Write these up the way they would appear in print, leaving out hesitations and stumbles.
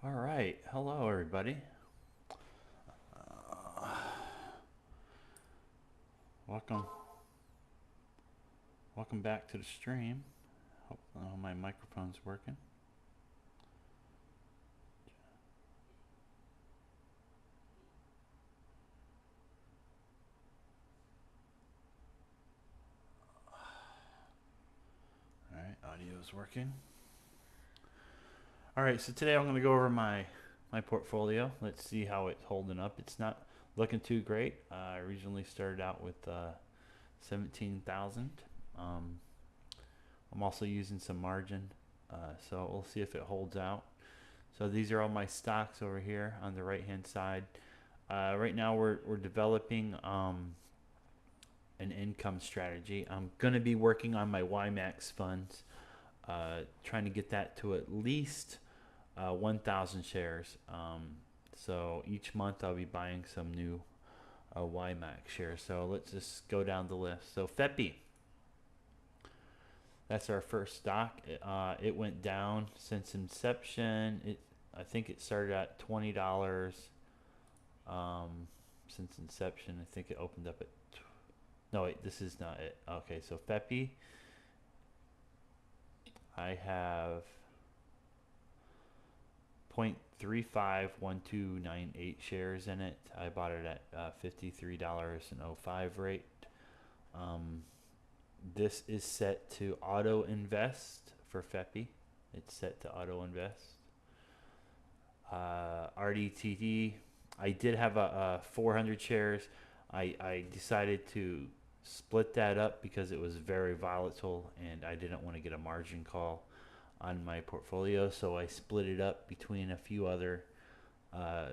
All right. Hello, everybody. Welcome. Welcome back to the stream. Hope my microphone's working. All right. Audio is working. All right. So today I'm going to go over my portfolio. Let's see how it's holding up. It's not looking too great. I originally started out with 17,000. Um, I'm also using some margin, so we'll see if it holds out. So these are all my stocks over here on the right hand side. Right now we're developing an income strategy. I'm going to be working on my YMAX funds, trying to get that to at least 1,000 shares. So each month I'll be buying some new YMAX shares. So let's just go down the list. So FEPI, that's our first stock. It went down since inception. I think it started at $20. Since inception, I think it opened up at. No, wait, this is not it. Okay, so FEPI, I have 0.351298 shares in it. I bought it at $53.05 rate. Um, this is set to auto invest for FEPI. It's set to auto invest. RDTD, I did have a 400 shares. I decided to split that up because it was very volatile and I didn't want to get a margin call on my portfolio, so I split it up between a few other uh,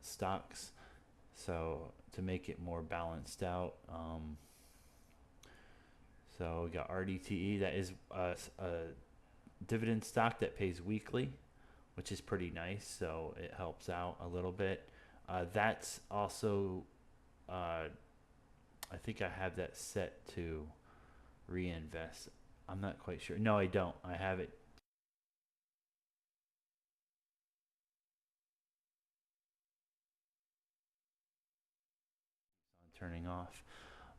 stocks, so to make it more balanced out. So we got RDTE, that is a dividend stock that pays weekly, which is pretty nice, so it helps out a little bit. That's also, I think I have that set to reinvest. I'm not quite sure. No, I don't. I have it on turning off.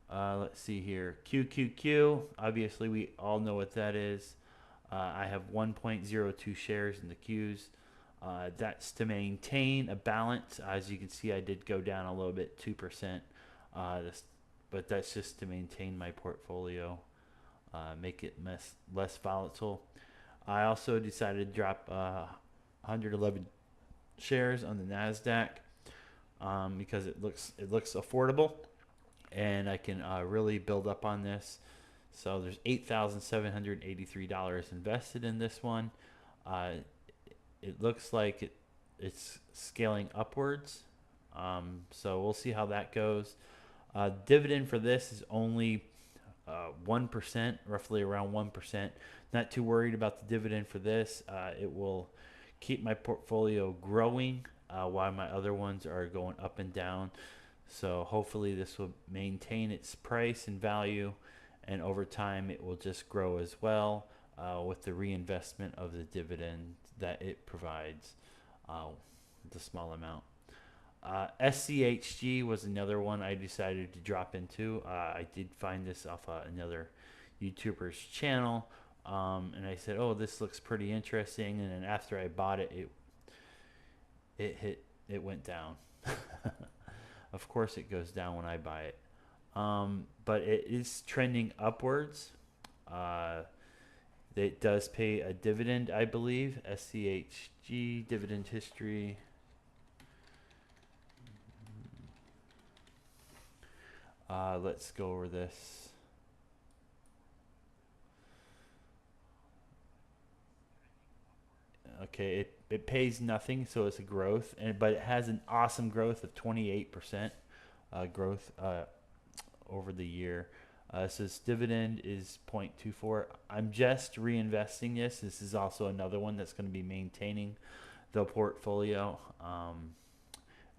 Let's see here. QQQ. Obviously, we all know what that is. I have 1.02 shares in the Qs. That's to maintain a balance. As you can see, I did go down a little bit, 2%. But that's just to maintain my portfolio, make it less volatile. I also decided to drop 111 shares on the Nasdaq, because it looks affordable, and I can really build up on this. So there's $8,783 invested in this one. Uh, it looks like it's scaling upwards. So we'll see how that goes. Dividend for this is only 1%, roughly around 1%. Not too worried about the dividend for this. It will keep my portfolio growing while my other ones are going up and down. So hopefully this will maintain its price and value, and over time it will just grow as well with the reinvestment of the dividend that it provides, uh, the small amount. SCHG was another one I decided to drop into. I did find this off another YouTuber's channel, and I said, "Oh, this looks pretty interesting." And then after I bought it, it went down. Of course, it goes down when I buy it, but it is trending upwards. Uh, it does pay a dividend, I believe. SCHG dividend history. Let's go over this. Okay, it pays nothing, so it's a growth, but it has an awesome growth of 28% growth over the year. So its dividend is 0.24. I'm just reinvesting this. This is also another one that's going to be maintaining the portfolio,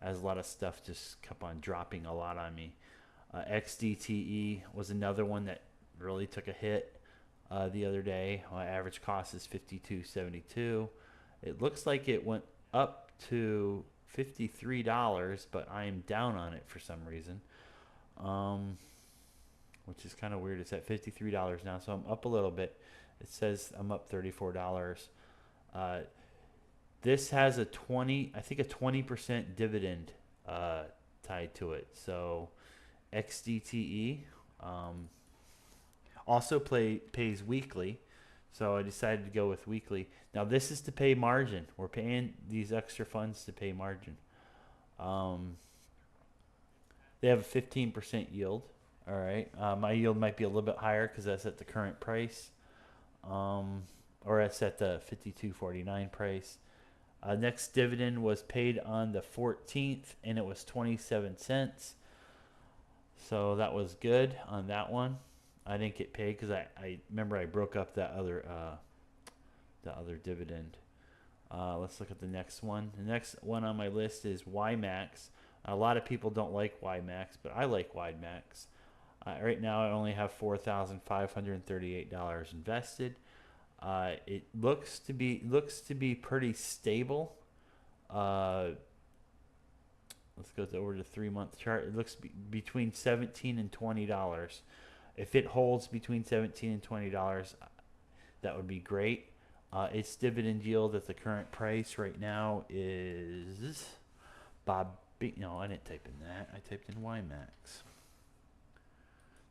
as a lot of stuff just kept on dropping a lot on me. XDTE was another one that really took a hit the other day. My average cost is 52.72. It looks like it went up to $53, but I am down on it for some reason. Um, which is kind of weird. It's at $53 now, so I'm up a little bit. It says I'm up $34. Uh, this has a 20, I think a 20% dividend uh, tied to it. So XDTE um, also pays weekly. So I decided to go with weekly. Now this is to pay margin. We're paying these extra funds to pay margin. Um, they have a 15% yield. All right. My yield might be a little bit higher because that's at the current price, um, or it's at the 52.49 price. Next dividend was paid on the 14th, and it was 27 cents. So that was good on that one. I didn't get paid because I remember I broke up the other dividend. Let's look at the next one. The next one on my list is WiMAX. A lot of people don't like WiMAX, but I like WiMAX. Right now, I only have $4,538 invested. It looks to be pretty stable. Uh, let's go over the 3 month chart. It looks between $17 and $20. If it holds between $17 and $20, that would be great. Its dividend yield at the current price right now is Bob. No, I didn't type in that. I typed in WiMAX.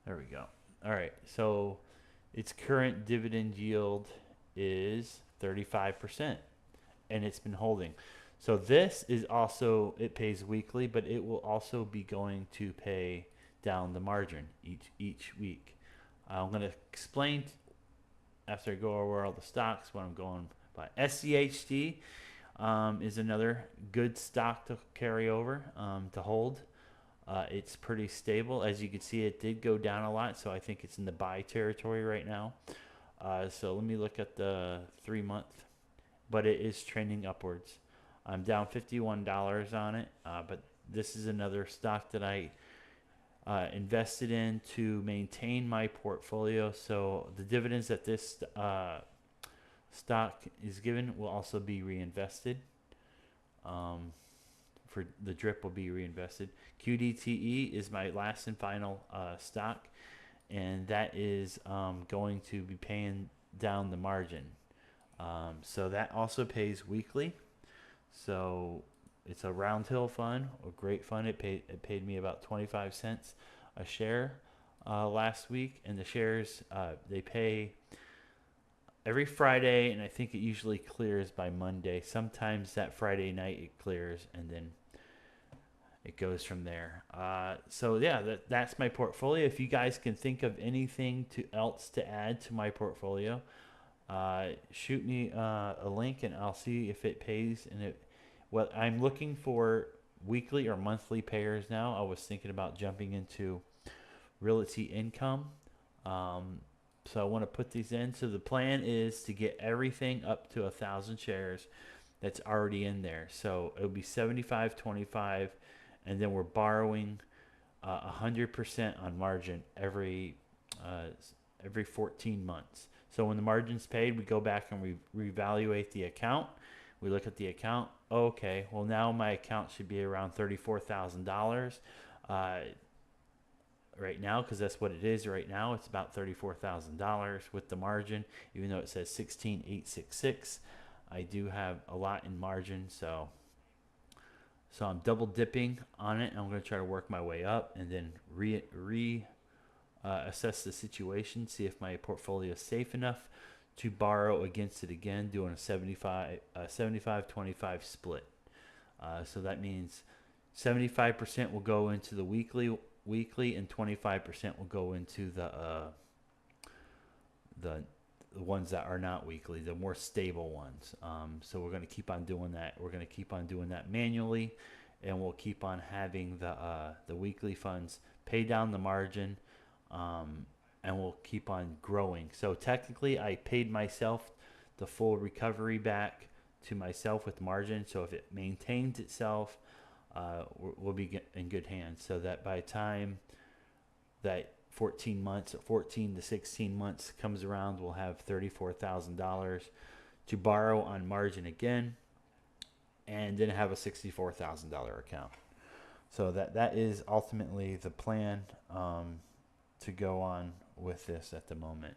There we go. All right. So its current dividend yield is 35%, and it's been holding. So this is also, it pays weekly, but it will also be going to pay down the margin each week. I'm going to explain after I go over all the stocks what I'm going by. SCHD is another good stock to carry over, to hold. It's pretty stable. As you can see, it did go down a lot, so I think it's in the buy territory right now. So let me look at the 3 month, but it is trending upwards. I'm down $51 on it, but this is another stock that I invested in to maintain my portfolio. So the dividends that this stock is given will also be reinvested. For the drip will be reinvested. QDTE is my last and final stock, and that is going to be paying down the margin. So that also pays weekly. So it's a Round Hill fund, a great fund. It paid me about 25 cents a share last week, and the shares they pay every Friday, and I think it usually clears by Monday. Sometimes that Friday night it clears, and then it goes from there. So yeah, that's my portfolio. If you guys can think of anything else to add to my portfolio, shoot me a link, and I'll see if it pays. And what I'm looking for weekly or monthly payers now. I was thinking about jumping into Realty Income. So I want to put these in. So the plan is to get everything up to 1,000 shares that's already in there. So it'll be 75, 25, and then we're borrowing 100% on margin every 14 months. So when the margin's paid, we go back and we reevaluate the account. We look at the account. Okay, well now my account should be around $34,000 right now, because that's what it is right now. It's about $34,000 with the margin, even though it says 16,866. I do have a lot in margin, so I'm double dipping on it, and I'm going to try to work my way up and then assess the situation, see if my portfolio is safe enough to borrow against it again, doing a 75-25 split. So that means 75% will go into the weekly, and 25% will go into the ones that are not weekly, the more stable ones. So we're going to keep on doing that. We're going to keep on doing that manually, and we'll keep on having the weekly funds pay down the margin, and we'll keep on growing. So technically, I paid myself the full recovery back to myself with margin. So if it maintains itself, we'll be in good hands. So that by the time that 14 to 16 months comes around, we'll have $34,000 to borrow on margin again, and then have a $64,000 account. So that is ultimately the plan, to go on with this at the moment.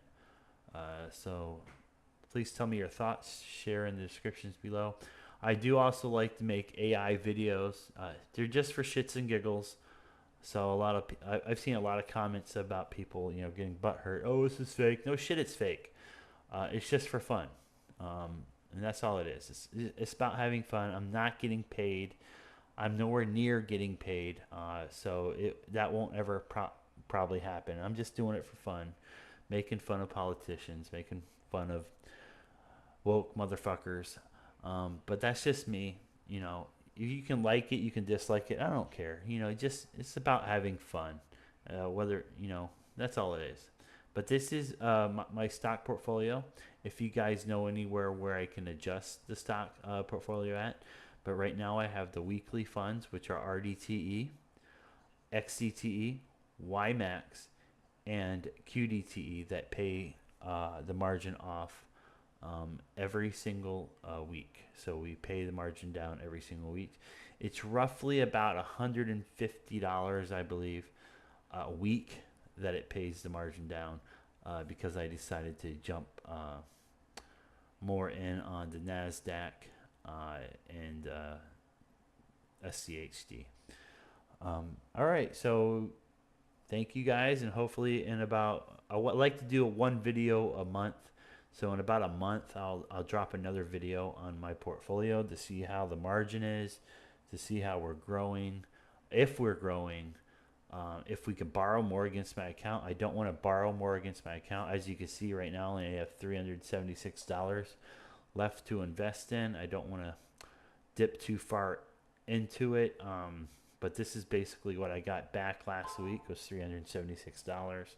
So please tell me your thoughts. Share in the descriptions below. I do also like to make AI videos. They're just for shits and giggles. So I've seen a lot of comments about people, getting butthurt. Oh, this is fake. No shit, it's fake. It's just for fun, and that's all it is. It's about having fun. I'm not getting paid. I'm nowhere near getting paid, so that won't ever probably happen. I'm just doing it for fun, making fun of politicians, making fun of woke motherfuckers. But that's just me. You can like it, you can dislike it. I don't care. It's about having fun. Whether that's all it is. But this is my stock portfolio. If you guys know anywhere where I can adjust the stock portfolio at, but right now I have the weekly funds, which are RDTE, XCTE, YMAX, and QDTE that pay the margin off every single week. So we pay the margin down every single week. It's roughly about $150, I believe, a week that it pays the margin down, because I decided to jump more in on the NASDAQ and SCHD. All right, so thank you guys, and hopefully I would like to do one video a month. So in about a month, I'll drop another video on my portfolio to see how the margin is, to see how we're growing, if we're growing, if we can borrow more against my account. I don't want to borrow more against my account. As you can see right now, I only have $376 left to invest in. I don't want to dip too far into it, but this is basically what I got back last week, was $376.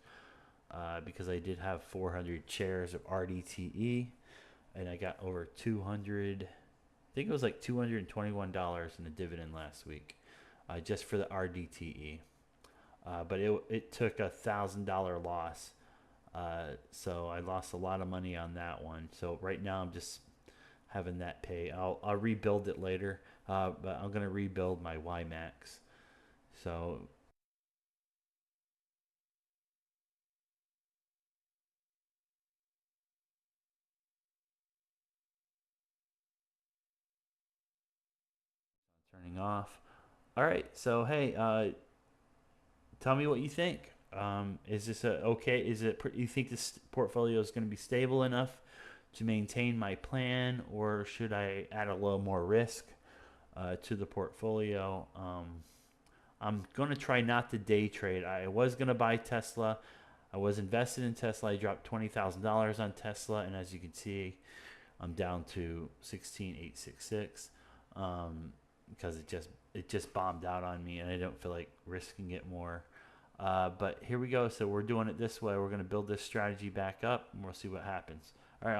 Because I did have 400 shares of RDTE, and I got over 200, I think it was like $221 in a dividend last week, just for the RDTE. But it took $1,000 loss, so I lost a lot of money on that one. So right now I'm just having that pay. I'll rebuild it later, but I'm gonna rebuild my YMAX. So turning off. All right, so hey, tell me what you think. Is this okay? You think this portfolio is going to be stable enough to maintain my plan, or should I add a little more risk to the portfolio? I'm going to try not to day trade. I was going to buy Tesla. I was invested in Tesla. I dropped $20,000 on Tesla, and as you can see, I'm down to 16,866, because it just bombed out on me, and I don't feel like risking it more. But here we go. So we're doing it this way. We're going to build this strategy back up, and we'll see what happens. All right.